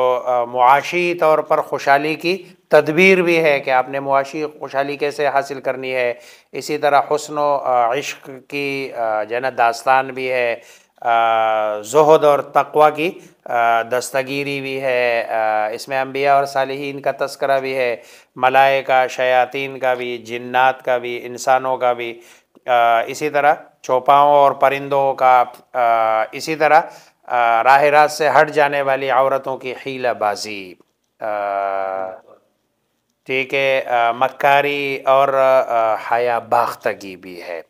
معاشی طور پر خوشحالی کی تدبیر بھی ہے کہ آپ نے معاشی خوشحالی کیسے حاصل کرنی ہے. اسی طرح حسن و عشق کی جو ہے نا داستان بھی ہے، زہد اور تقوی کی دستگیری بھی ہے. اس میں انبیاء اور صالحین کا تذکرہ بھی ہے، ملائکہ، شیاطین کا بھی، جنات کا بھی، انسانوں کا بھی. اسی طرح چوپاؤں اور پرندوں کا، اسی طرح راہ راست سے ہٹ جانے والی عورتوں کی حیلہ بازی، ٹھیک ہے، مکاری اور حیا باختگی بھی ہے.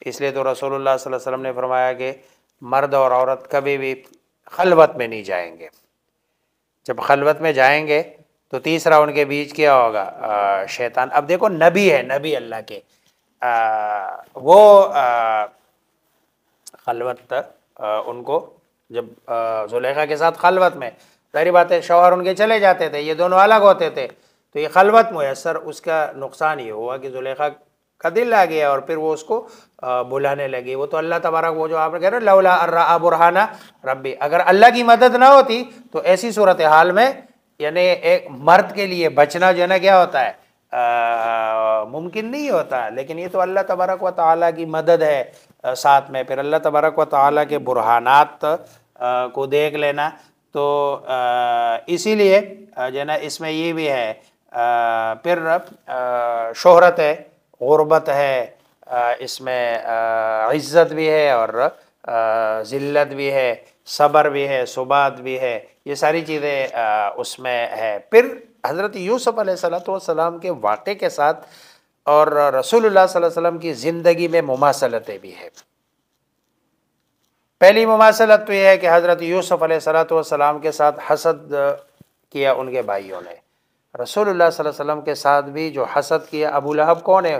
اس لیے تو رسول اللہ صلی اللہ علیہ وسلم نے فرمایا کہ مرد اور عورت کبھی بھی خلوت میں نہیں جائیں گے. جب خلوت میں جائیں گے تو تیسرا ان کے بیچ کیا ہوگا؟ شیطان. اب دیکھو نبی ہے، نبی اللہ کے، وہ خلوت ان کو جب زلیخا کے ساتھ خلوت میں، ظاہری بات ہے شوہر ان کے چلے جاتے تھے، یہ دونوں الگ ہوتے تھے، تو یہ خلوت میسر، اس کا نقصان یہ ہوا کہ زلیخا کا دل آ گیا اور پھر وہ اس کو بلانے لگی. وہ تو اللہ تبارک، وہ جو آپ نے کہہ رہے لولا ان رأى برہان ربی، اگر اللہ کی مدد نہ ہوتی تو ایسی صورتحال میں یعنی ایک مرد کے لیے بچنا جو ہے نا کیا ہوتا ہے، ممکن نہیں ہوتا. لیکن یہ تو اللہ تبارک و تعالیٰ کی مدد ہے ساتھ میں، پھر اللہ تبارک و تعالیٰ کے برہانات کو دیکھ لینا. تو اسی لیے جو ہے نا اس میں یہ بھی ہے، پھر شہرت ہے، غربت ہے، اس میں عزت بھی ہے اور ذلت بھی ہے، صبر بھی ہے، ثبات بھی ہے، یہ ساری چیزیں اس میں ہے. پھر حضرت یوسف علیہ السلام کے واقعے کے ساتھ اور رسول اللہ صلی اللہ علیہ وسلم کی زندگی میں مماثلتیں بھی ہے. پہلی مماثلت تو یہ ہے کہ حضرت یوسف علیہ السلام کے ساتھ حسد کیا ان کے بھائیوں نے. رسول اللہ صلی اللہ علیہ وسلم کے ساتھ بھی جو حسد کیا، ابو لہب کون ہے؟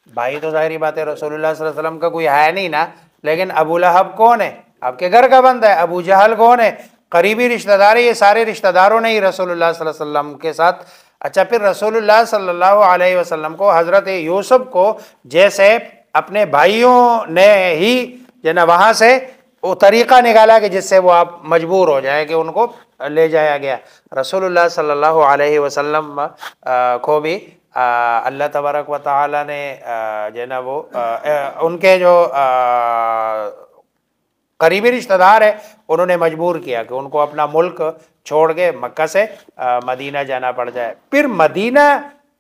بھائی تو ظاہری بات ہے رسول اللہ صلی اللہ علیہ وسلم کا کوئی ہے نہیں نا، لیکن ابو لہب کون ہے؟ آپ کے گھر کا بندہ ہے. ابو جہل کون ہے؟ قریبی رشتہ دار ہے. یہ سارے رشتہ داروں نے ہی رسول اللہ صلی اللہ علیہ وسلم کے ساتھ. اچھا، پھر رسول اللہ صلی اللہ علیہ وسلم کو، حضرت یوسف کو جیسے اپنے بھائیوں نے ہی جو نا وہاں سے وہ طریقہ نکالا کہ جس سے وہ آپ مجبور ہو جائے کہ ان کو لے جایا گیا، رسول اللہ صلی اللہ علیہ وسلم کو بھی اللہ تبارک و تعالی نے جو نا وہ ان کے جو قریبی رشتہ دار ہے انہوں نے مجبور کیا کہ ان کو اپنا ملک چھوڑ کے مکہ سے مدینہ جانا پڑ جائے. پھر مدینہ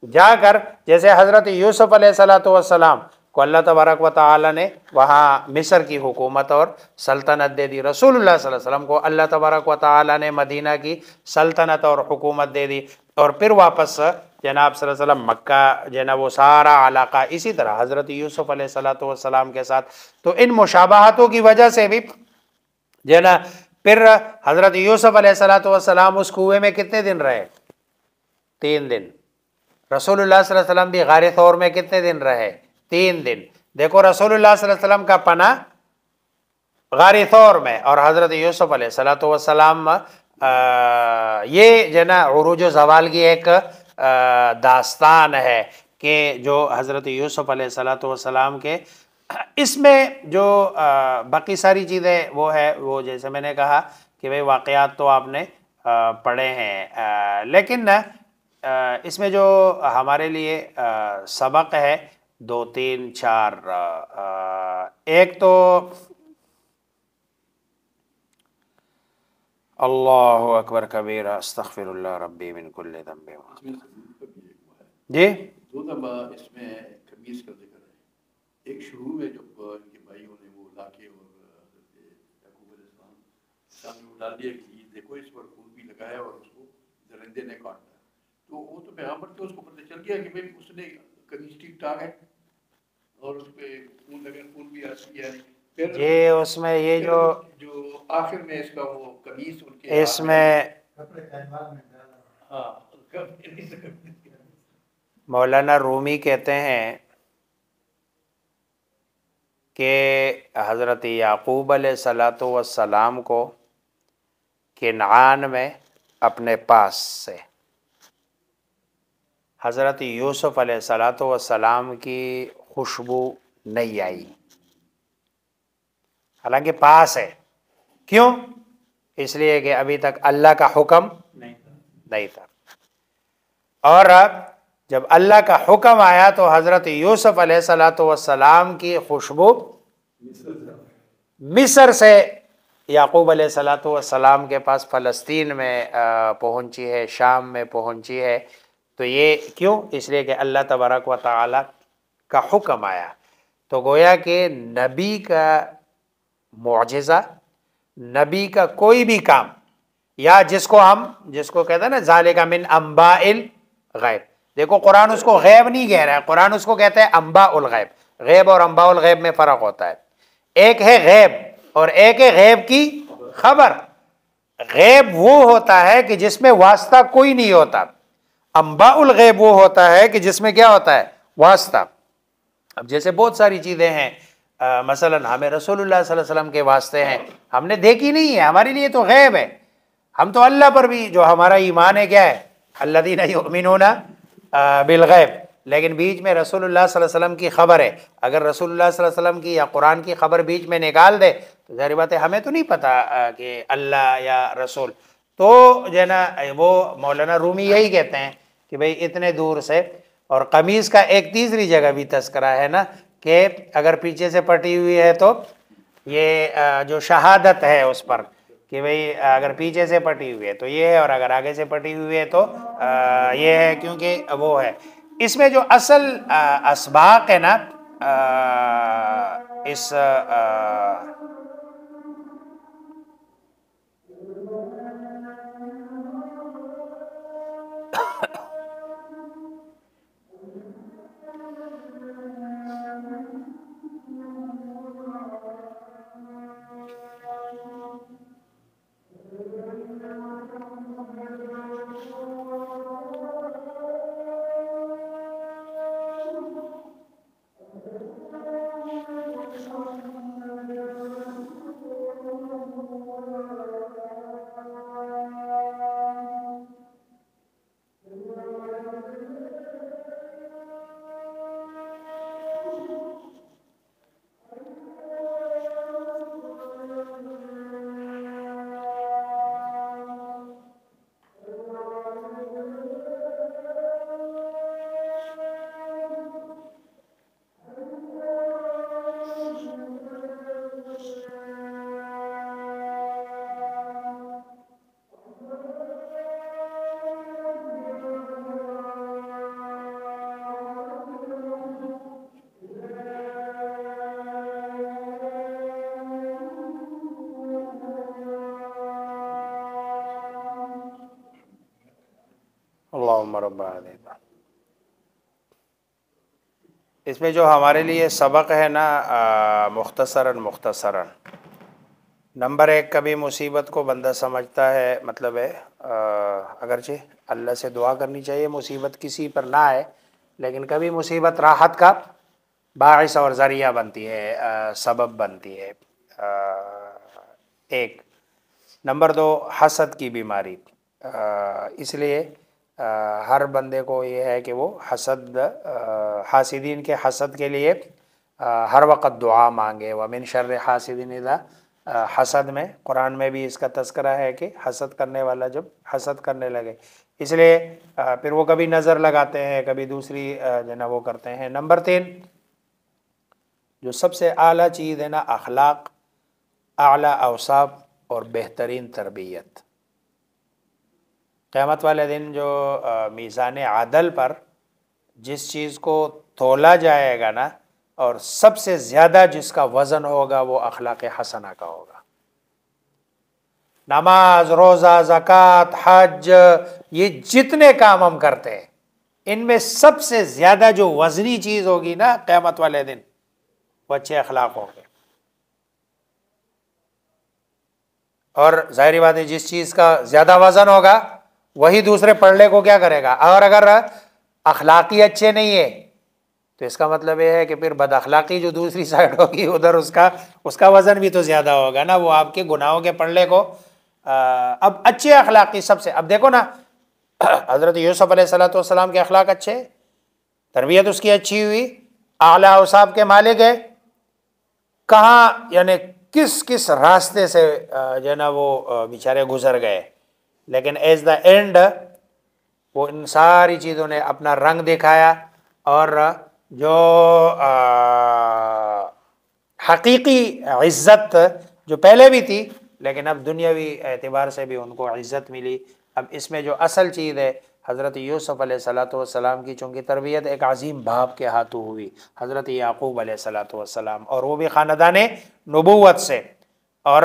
جا کر جیسے حضرت یوسف علیہ السلام کو اللہ تبارک و تعالی نے وہاں مصر کی حکومت اور سلطنت دے دی، رسول اللہ صلی اللہ علیہ وسلم کو اللہ تبارک و تعالی نے مدینہ کی سلطنت اور حکومت دے دی، اور پھر واپس جناب صلی اللہ علیہ وسلم مکہ جو ہے نا وہ سارا علاقہ اسی طرح حضرت یوسف علیہ السلام کے ساتھ، تو ان مشابہتوں کی وجہ سے بھی جو ہے نا پھر حضرت یوسف علیہ السلام اس کنویں میں کتنے دن رہے؟ 3 دن۔ رسول اللہ صلی اللہ علیہ وسلم بھی غار ثور میں کتنے دن رہے؟ 3 دن۔ دیکھو رسول اللہ صلی اللہ علیہ وسلم کا پناہ غار ثور میں، اور حضرت یوسف علیہ السلام یہ جو ہے نا عروج و زوال کی ایک داستان ہے کہ جو حضرت یوسف علیہ السلام کے اس میں جو باقی ساری چیزیں وہ ہے، وہ جیسے میں نے کہا کہ بھئی واقعات تو آپ نے پڑھے ہیں، لیکن اس میں جو ہمارے لیے سبق ہے 2 3 4، ایک تو اللہ اکبر کبیرہ استغفر اللہ ربی من کل ذنب۔ اس میں ثبوت کا بھی ایک وہ ہے، جی 2 دفعہ اس میں قمیص کا ذکر ہے۔ ایک شروع میں جب ان کے بھائیوں نے وہ لا کے اور حضرت یعقوب علیہ السلام سامنے اٹھا دیا کہ یہ دیکھو اس پر خون بھی لگا ہے اور اس کو درندے نے کاٹا، تو وہ تو پیغمبر تھے، اس کو پتہ چل گیا کہ بھائی اس نے قمیص ٹھیک ٹھاک ہے اور اس پہ خون لگا، خون بھی آتی ہے۔ پھر جی اس میں یہ جو آخر میں اس کا وہ قمیص ان کے اس میں ہاں مولانا رومی کہتے ہیں کہ حضرت یعقوب علیہ السلام کو کنعان میں اپنے پاس سے حضرت یوسف علیہ السلام کی خوشبو نہیں آئی، حالانکہ پاس ہے۔ کیوں؟ اس لیے کہ ابھی تک اللہ کا حکم نہیں تھا، اور جب اللہ کا حکم آیا تو حضرت یوسف علیہ السلام کی خوشبو مصر سے یعقوب علیہ السلام کے پاس فلسطین میں پہنچی ہے، شام میں پہنچی ہے۔ تو یہ کیوں؟ اس لیے کہ اللہ تبارک و تعالی کا حکم آیا۔ تو گویا کہ نبی کا معجزہ، نبی کا کوئی بھی کام، یا جس کو کہتے ہیں نا ذالک من انباء الغیب، دیکھو قرآن اس کو غیب نہیں کہہ رہا ہے، قرآن اس کو کہتا ہے انباء الغیب۔ غیب اور انباء الغیب میں فرق ہوتا ہے، ایک ہے غیب اور ایک ہے غیب کی خبر۔ غیب وہ ہوتا ہے کہ جس میں واسطہ کوئی نہیں ہوتا، انباء الغیب وہ ہوتا ہے کہ جس میں کیا ہوتا ہے؟ واسطہ۔ اب جیسے بہت ساری چیزیں ہیں، مثلا ہمیں رسول اللہ صلی اللہ علیہ وسلم کے واسطے ہیں، ہم نے دیکھی نہیں ہے، ہمارے لیے تو غیب ہے۔ ہم تو اللہ پر بھی جو ہمارا ایمان ہے کیا ہے؟ الذین یؤمنون بالغیب، لیکن بیچ میں رسول اللہ صلی اللہ علیہ وسلم کی خبر ہے، اگر رسول اللہ صلی اللہ علیہ وسلم کی یا قرآن کی خبر بیچ میں نکال دے تو ظاہر بات ہے ہمیں تو نہیں پتا کہ اللہ یا رسول۔ تو جو ہے نا وہ مولانا رومی یہی کہتے ہیں کہ بھئی اتنے دور سے، اور قمیص کا ایک تیسری جگہ بھی تذکرہ ہے نا کہ اگر پیچھے سے پٹی ہوئی ہے تو یہ جو شہادت ہے اس پر کہ بھئی اگر پیچھے سے پٹی ہوئی ہے تو یہ ہے، اور اگر آگے سے پٹی ہوئی ہے تو یہ ہے، کیونکہ وہ ہے۔ اس میں جو اصل اسباق ہے نا اس مربع دیتا. اس میں جو ہمارے لیے سبق ہے نا مختصراً نمبر 1 کبھی مصیبت کو بندہ سمجھتا ہے مطلب ہے اگرچہ اللہ سے دعا کرنی چاہیے مصیبت کسی پر نہ آئے، لیکن کبھی مصیبت راحت کا باعث اور ذریعہ بنتی ہے، سبب بنتی ہے. ایک نمبر 2 حسد کی بیماری. اس لیے ہر بندے کو یہ ہے کہ وہ حاسدین کے حسد کے لیے ہر وقت دعا مانگے. ومن شر حاسد اذا حسد میں قرآن میں بھی اس کا تذکرہ ہے کہ حسد کرنے والا جب حسد کرنے لگے، اس لیے پھر وہ کبھی نظر لگاتے ہیں، کبھی دوسری جو نا وہ کرتے ہیں. نمبر 3 جو سب سے اعلیٰ چیز ہے نا اخلاق، اعلیٰ اوصاف اور بہترین تربیت. قیامت والے دن جو میزان عدل پر جس چیز کو تولا جائے گا نا اور سب سے زیادہ جس کا وزن ہوگا وہ اخلاق حسنہ کا ہوگا. نماز، روزہ، زکوٰۃ، حج، یہ جتنے کام ہم کرتے ہیں ان میں سب سے زیادہ جو وزنی چیز ہوگی نا قیامت والے دن وہ اچھے اخلاق ہوں گے. اور ظاہری بات ہے جس چیز کا زیادہ وزن ہوگا وہی دوسرے پڑھنے کو کیا کرے گا. اور اگر اخلاقی اچھے نہیں ہے تو اس کا مطلب یہ ہے کہ پھر بد اخلاقی جو دوسری سائڈ ہوگی ادھر اس کا وزن بھی تو زیادہ ہوگا نا، وہ آپ کے گناہوں کے پڑھنے کو. اب اچھے اخلاقی سب سے، اب دیکھو نا حضرت یوسف علیہ السلام کے اخلاق اچھے، تربیت اس کی اچھی ہوئی، اعلیٰ اوصاف کے مالک ہے. کہاں یعنی کس راستے سے جو نا وہ بیچارے گزر گئے، لیکن ایز دا اینڈ وہ ان ساری چیزوں نے اپنا رنگ دکھایا. اور جو حقیقی عزت جو پہلے بھی تھی لیکن اب دنیاوی اعتبار سے بھی ان کو عزت ملی. اب اس میں جو اصل چیز ہے حضرت یوسف علیہ السلام کی چونکہ تربیت ایک عظیم باپ کے ہاتھوں ہوئی، حضرت یعقوب علیہ السلام، اور وہ بھی خاندان نبوت سے. اور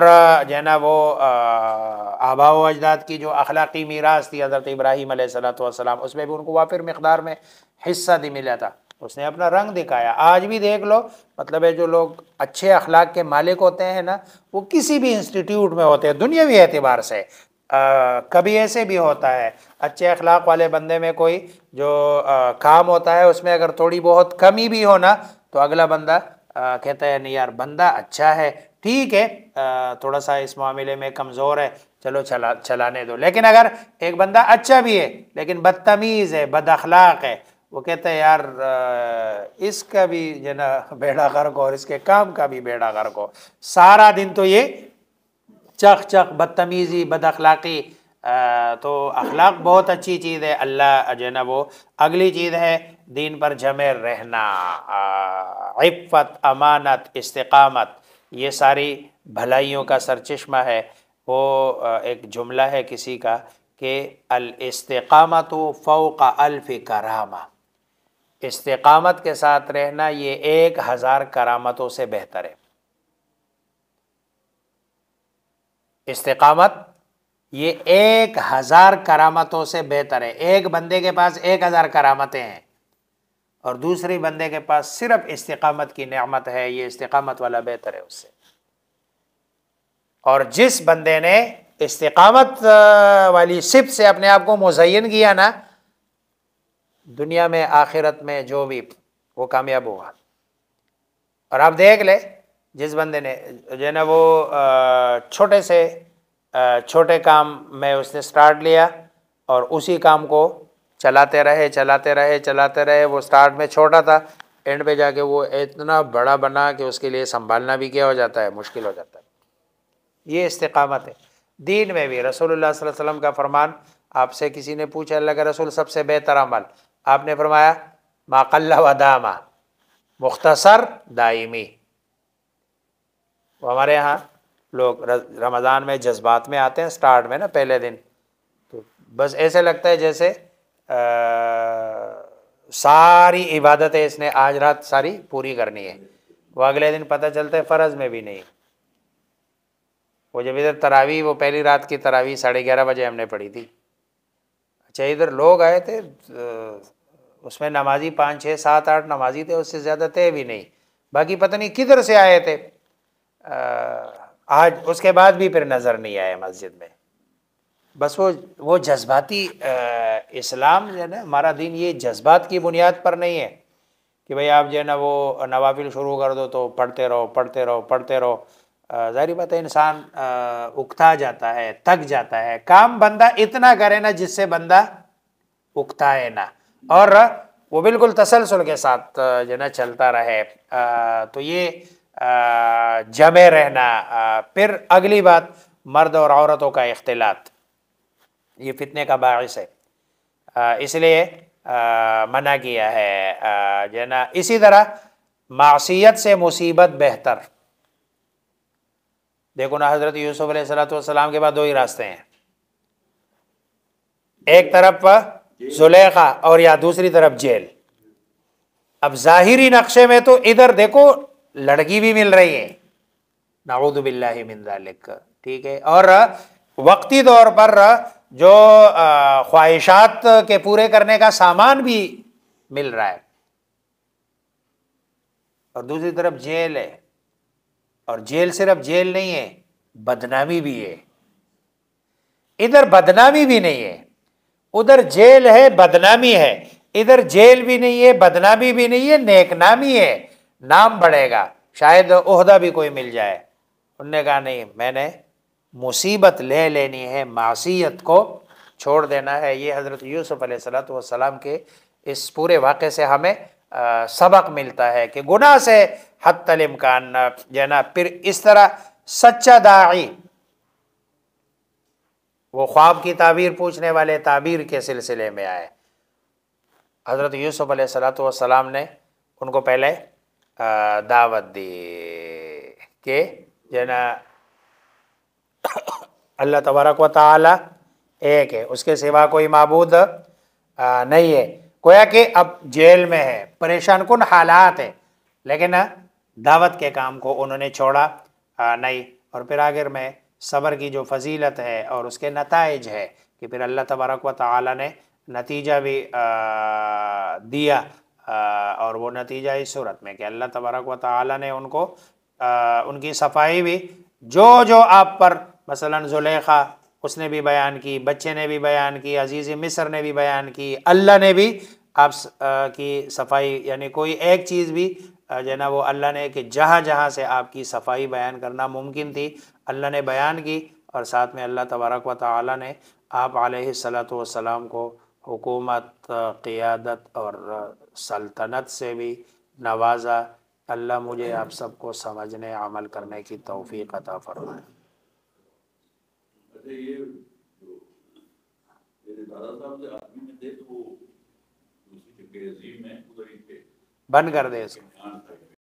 جو ہے نا وہ آباء و اجداد کی جو اخلاقی میراث تھی حضرت ابراہیم علیہ السلام، اس میں بھی ان کو وافر مقدار میں حصہ ملا تھا. اس نے اپنا رنگ دکھایا. آج بھی دیکھ لو مطلب ہے جو لوگ اچھے اخلاق کے مالک ہوتے ہیں نا وہ کسی بھی انسٹیٹیوٹ میں ہوتے ہیں دنیاوی اعتبار سے. کبھی ایسے بھی ہوتا ہے اچھے اخلاق والے بندے میں کوئی جو کام ہوتا ہے اس میں اگر تھوڑی بہت کمی بھی ہو نا تو اگلا بندہ کہتا ہے نہیں یار بندہ اچھا ہے، ٹھیک ہے تھوڑا سا اس معاملے میں کمزور ہے، چلو چلانے دو. لیکن اگر ایک بندہ اچھا بھی ہے لیکن بدتمیز ہے، بد اخلاق ہے، وہ کہتا ہے یار اس کا بھی جو نا بیڑا غرق ہو اور اس کے کام کا بھی بیڑا غرق ہو. سارا دن تو یہ چخ بدتمیزی، بد اخلاقی. تو اخلاق بہت اچھی چیز ہے، اللہ جو ہے نا وہ. اگلی چیز ہے دین پر جمے رہنا، عفت، امانت، استقامت، یہ ساری بھلائیوں کا سرچشمہ ہے. وہ ایک جملہ ہے کسی کا کہ الاستقامت فوق الف کرامہ، استقامت کے ساتھ رہنا یہ 1000 کرامتوں سے بہتر ہے. استقامت یہ 1000 کرامتوں سے بہتر ہے. ایک بندے کے پاس 1000 کرامتیں ہیں اور دوسری بندے کے پاس صرف استقامت کی نعمت ہے، یہ استقامت والا بہتر ہے اس سے. اور جس بندے نے استقامت والی صفت سے اپنے آپ کو مزین کیا نا دنیا میں آخرت میں جو بھی وہ کامیاب ہوا. اور آپ دیکھ لیں جس بندے نے جو ہے نا وہ چھوٹے کام میں اس نے سٹارٹ لیا اور اسی کام کو چلاتے رہے. وہ سٹارٹ میں چھوٹا تھا، اینڈ پہ جا کے وہ اتنا بڑا بنا کہ اس کے لیے سنبھالنا بھی کیا ہو جاتا ہے، مشکل ہو جاتا ہے. یہ استقامت ہے. دین میں بھی رسول اللہ صلی اللہ علیہ وسلم کا فرمان، آپ سے کسی نے پوچھا اللہ کے رسول سب سے بہتر عمل، آپ نے فرمایا ما قل و دام، مختصر دائمی. وہ ہمارے یہاں لوگ رمضان میں جذبات میں آتے ہیں سٹارٹ میں نا پہلے دن، تو بس ایسے لگتا ہے جیسے ساری عبادتیں اس نے آج رات ساری پوری کرنی ہے. وہ اگلے دن پتہ چلتا ہے فرض میں بھی نہیں. وہ جب ادھر تراویح، وہ پہلی رات کی تراویح 11:30 بجے ہم نے پڑھی تھی. اچھا ادھر لوگ آئے تھے اس میں نمازی 5 6 7 8 نمازی تھے، اس سے زیادہ تھے بھی نہیں، باقی پتہ نہیں کدھر سے آئے تھے، آج اس کے بعد بھی پھر نظر نہیں آئے مسجد میں۔ بس وہ جذباتی اسلام جو ہے نا ہمارا دین، یہ جذبات کی بنیاد پر نہیں ہے کہ بھئی آپ جو ہے نا وہ نوافل شروع کر دو تو پڑھتے رہو پڑھتے رہو پڑھتے رہو، ظاہری بات ہے انسان اکتا جاتا ہے، تھک جاتا ہے، کام بندہ اتنا کرے نا جس سے بندہ اکتا ہے نا، اور وہ بالکل تسلسل کے ساتھ جو ہے نا چلتا رہے، تو یہ جمع رہنا۔ پھر اگلی بات مرد اور عورتوں کا اختلاط، یہ فتنے کا باعث ہے، اس لیے منع کیا ہے جو ہے نا۔ اسی طرح معصیت سے مصیبت بہتر، دیکھو نا حضرت یوسف علیہ السلام کے بعد 2 ہی راستے ہیں، ایک طرف زلیخا اور یا دوسری طرف جیل۔ اب ظاہری نقشے میں تو ادھر دیکھو لڑکی بھی مل رہی ہے، نعوذ باللہ من ذالک، ٹھیک ہے، اور وقتی طور پر جو خواہشات کے پورے کرنے کا سامان بھی مل رہا ہے، اور دوسری طرف جیل ہے، اور جیل صرف جیل نہیں ہے، بدنامی بھی ہے۔ ادھر بدنامی بھی نہیں ہے، ادھر جیل ہے بدنامی ہے، ادھر جیل بھی نہیں ہے بدنامی بھی نہیں ہے، نیک نامی ہے، نام بڑھے گا، شاید عہدہ بھی کوئی مل جائے۔ انہوں نے کہا نہیں، میں نے مصیبت لے لینی ہے، معصیت کو چھوڑ دینا ہے۔ یہ حضرت یوسف علیہ السلام کے اس پورے واقعے سے ہمیں سبق ملتا ہے کہ گناہ سے حتی الامکان جناب۔ پھر اس طرح سچا داعی، وہ خواب کی تعبیر پوچھنے والے تعبیر کے سلسلے میں آئے، حضرت یوسف علیہ السلام نے ان کو پہلے دعوت دی کہ جناب اللہ تبارک و تعالی ایک ہے، اس کے سوا کوئی معبود نہیں ہے۔ گویا کہ اب جیل میں ہے، پریشان کن حالات ہیں، لیکن دعوت کے کام کو انہوں نے چھوڑا نہیں۔ اور پھر آخر میں صبر کی جو فضیلت ہے اور اس کے نتائج ہے کہ پھر اللہ تبارک و تعالی نے نتیجہ بھی دیا، اور وہ نتیجہ اس صورت میں کہ اللہ تبارک و تعالی نے ان کو ان کی صفائی بھی جو آپ پر مثلا زلیخا اس نے بھی بیان کی، بچے نے بھی بیان کی، عزیز مصر نے بھی بیان کی، اللہ نے بھی آپ کی صفائی، یعنی کوئی ایک چیز بھی جو نا وہ اللہ نے کہ جہاں جہاں سے آپ کی صفائی بیان کرنا ممکن تھی اللہ نے بیان کی، اور ساتھ میں اللہ تبارک و تعالی نے آپ علیہ السلام کو حکومت، قیادت اور سلطنت سے بھی نوازا۔ اللہ مجھے آپ سب کو سمجھنے عمل کرنے کی توفیق عطا فرمائے۔ اچھا، یہ جو میرے دادا صاحب سے آدمی میں تھے تو وہ دوسری جگہ عظیم ہے ادھر ہی پہ بند کر دے اس کو۔